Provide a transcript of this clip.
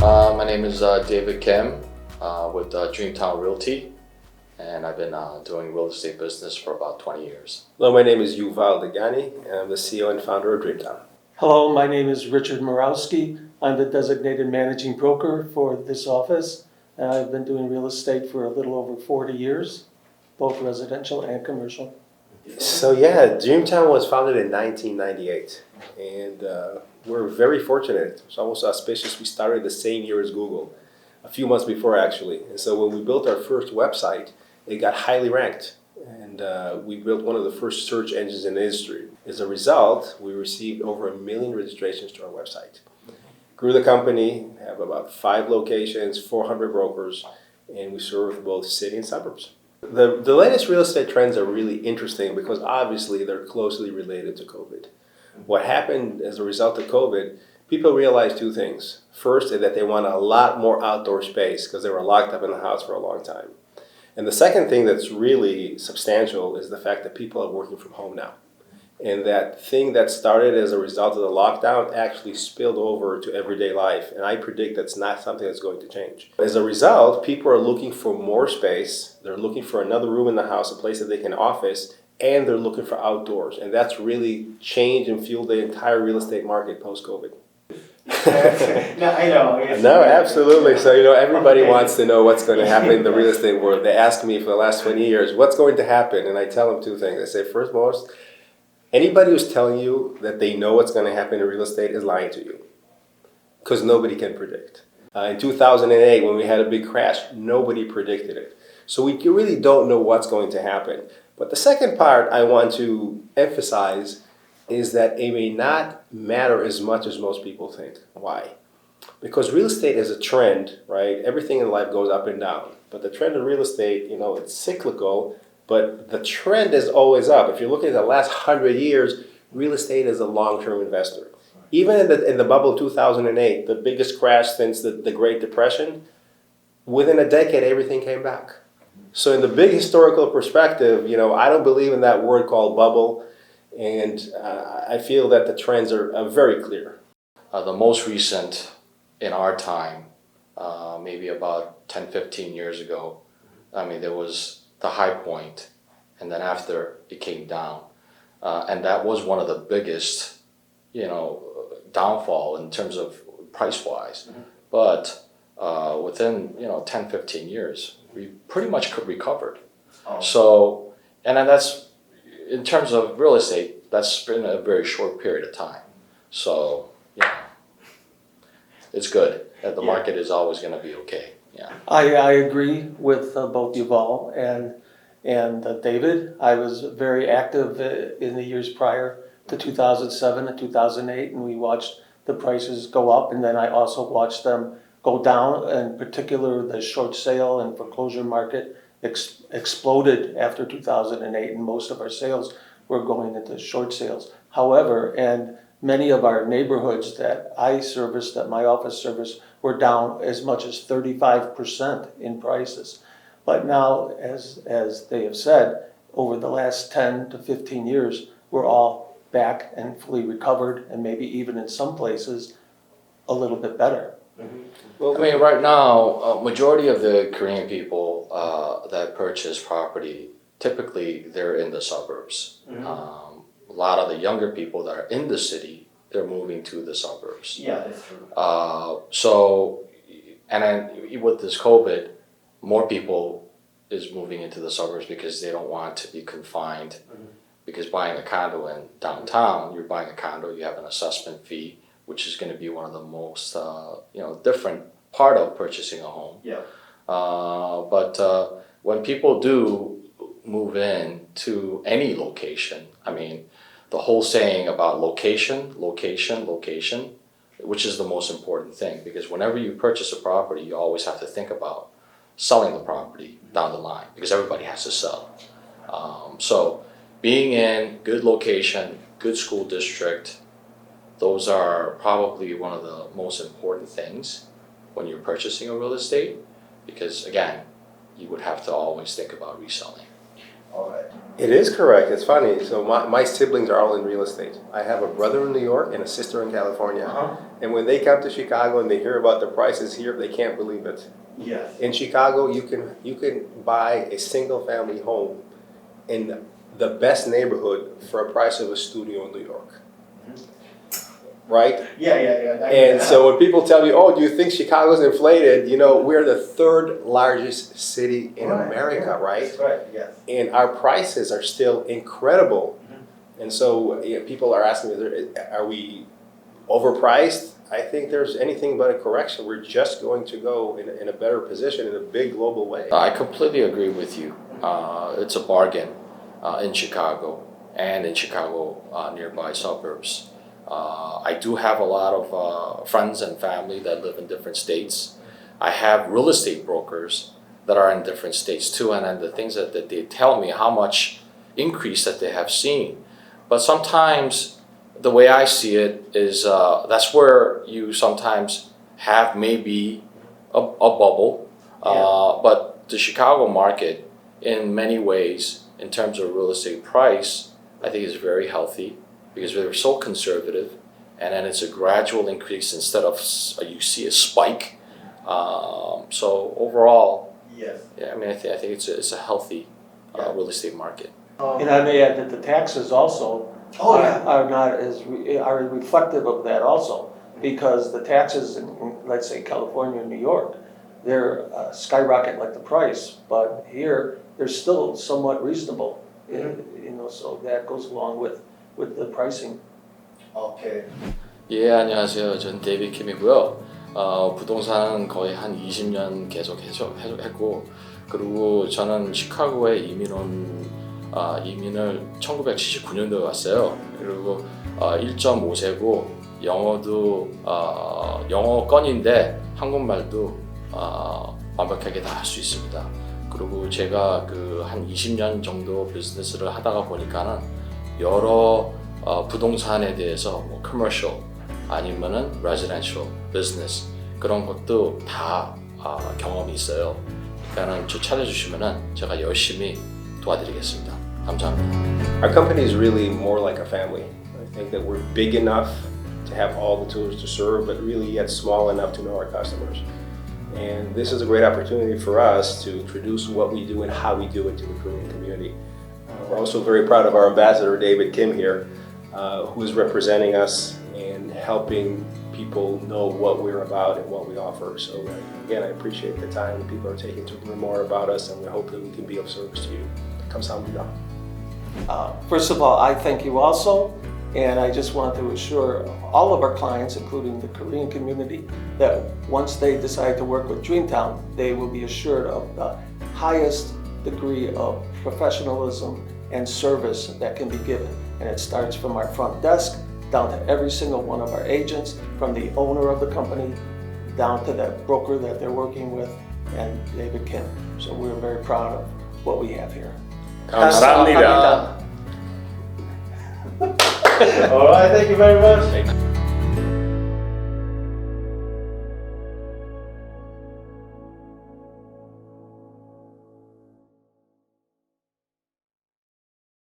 My name is David Kim with Dreamtown Realty, and I've been doing real estate business for about 20 years. Hello, my name is Yuval Degani, and I'm the CEO and founder of Dreamtown. Hello, my name is Richard Morawski. I'm the designated managing broker for this office. And I've been doing real estate for a little over 40 years, both residential and commercial. So Dreamtown was founded in 1998, and we're very fortunate. It's almost auspicious. We started the same year as Google, a few months before actually. And so when we built our first website, it got highly ranked, and we built one of the first search engines in the industry. As a result, we received over 1 million registrations to our website. Grew the company, have about 5 locations, 400 brokers, and we serve both city and suburbs. The latest real estate trends are really interesting because obviously they're closely related to COVID. What happened as a result of COVID, people realized 2 things. First is that they want a lot more outdoor space because they were locked up in the house for a long time. And the second thing that's really substantial is the fact that people are working from home now. And that thing that started as a result of the lockdown actually spilled over to everyday life. And I predict that's not something that's going to change. As a result, people are looking for more space. They're looking for another room in the house, a place that they can office, and they're looking for outdoors. And that's really changed and fueled the entire real estate market post-COVID. No, I know. No, absolutely. So, everybody wants to know what's going to happen in the real estate world. They ask me for the last 20 years, what's going to happen? And I tell them 2 things. I say, first and most, anybody who's telling you that they know what's going to happen in real estate is lying to you, because nobody can predict. In 2008, when we had a big crash, nobody predicted it. So we really don't know what's going to happen. But the second part I want to emphasize is that it may not matter as much as most people think. Why? Because real estate is a trend, right? Everything in life goes up and down. But the trend in real estate, it's cyclical, but the trend is always up. If you're looking at the last 100 years, real estate is a long-term investor. Even in the bubble of 2008, the biggest crash since the Great Depression, within a decade, everything came back. So in the big historical perspective, I don't believe in that word called bubble, and I feel that the trends are very clear. The most recent in our time, maybe about 10, 15 years ago, there was the high point, and then after it came down. And that was one of the biggest, downfall in terms of price-wise. Mm-hmm. But within, 10, 15 years, we pretty much recovered. Oh. So, and then that's, in terms of real estate, that's been a very short period of time. So, it's good. The market is always going to be okay. Yeah. I agree with both Yuval and David. I was very active in the years prior to 2007 and 2008, and we watched the prices go up, and then I also watched them go down. In particular, the short sale and foreclosure market exploded after 2008, and most of our sales were going into short sales. However, and many of our neighborhoods that I service, that my office service, were down as much as 35% in prices. But now, as they have said, over the last 10 to 15 years, we're all back and fully recovered, and maybe even in some places, a little bit better. Mm-hmm. Well, right now, majority of the Korean people that purchase property, typically they're in the suburbs. Mm-hmm. A lot of the younger people that are in the city, they're moving to the suburbs. Yeah, that's true. So, and then with this COVID, more people is moving into the suburbs because they don't want to be confined. Mm-hmm. Because buying a condo in downtown, you're buying a condo, you have an assessment fee, which is going to be one of the most different part of purchasing a home. Yeah. But when people do move in to any location, the whole saying about location, which is the most important thing, because whenever you purchase a property, you always have to think about selling the property down the line, because everybody has to sell. So being in good location, good school district, those are probably one of the most important things when you're purchasing a real estate, because again, you would have to always think about reselling. All right. It is correct. It's funny. So my siblings are all in real estate. I have a brother in New York and a sister in California. Uh-huh. And when they come to Chicago and they hear about the prices here, they can't believe it. Yes. In Chicago, you can buy a single family home in the best neighborhood for a price of a studio in New York. Right? Yeah. And so when people tell you, oh, do you think Chicago's inflated? You know, we're the third largest city in America, right? That's right, yes. And our prices are still incredible. And so people are asking me, are we overpriced? I think there's anything but a correction. We're just going to go in a better position in a big global way. I completely agree with you. It's a bargain in Chicago and in Chicago nearby suburbs. I do have a lot of friends and family that live in different states. I have real estate brokers that are in different states too, and then the things that they tell me how much increase that they have seen. But sometimes the way I see it is that's where you sometimes have maybe a bubble. But the Chicago market, in many ways, in terms of real estate price, I think is very healthy because they're so conservative, and then it's a gradual increase instead of you see a spike. So overall, Yes. yeah, I mean, I think it's a healthy real estate market. And I may add that the taxes also are not are reflective of that also, because the taxes in, let's say, California and New York, they're skyrocket like the price, but here they're still somewhat reasonable. You know, so that goes along with the pricing. Okay. 예, 안녕하세요. 전 데이비드 킴이고요. 부동산은 거의 한 20년 계속 했고, 그리고 저는 시카고에 이민을 1979년도에 왔어요. 그리고 1.5세고 영어도 영어권인데 한국말도 완벽하게 다 할 수 있습니다. 그리고 제가 그 한 20년 정도 비즈니스를 하다가 보니까는 여러 부동산에 대해서 뭐 commercial 아니면은 residential business 그런 것도 다 경험이 있어요. 그러니까는 저 찾아주시면은 제가 열심히 도와드리겠습니다. 감사합니다. Our company is really more like a family. I think that we're big enough to have all the tools to serve, but really yet small enough to know our customers. And this is a great opportunity for us to introduce what we do and how we do it to the Korean community. We're also very proud of our ambassador, David Kim here, who is representing us and helping people know what we're about and what we offer. So again, I appreciate the time that people are taking to learn more about us, and we hope that we can be of service to you. 감사합니다. First of all, I thank you also, and I just want to assure all of our clients, including the Korean community, that once they decide to work with Dreamtown, they will be assured of the highest degree of professionalism and service that can be given. And it starts from our front desk down to every single one of our agents, from the owner of the company down to the broker that they're working with, and David Kim. So we're very proud of what we have here. 감사합니다. All right, thank you very much.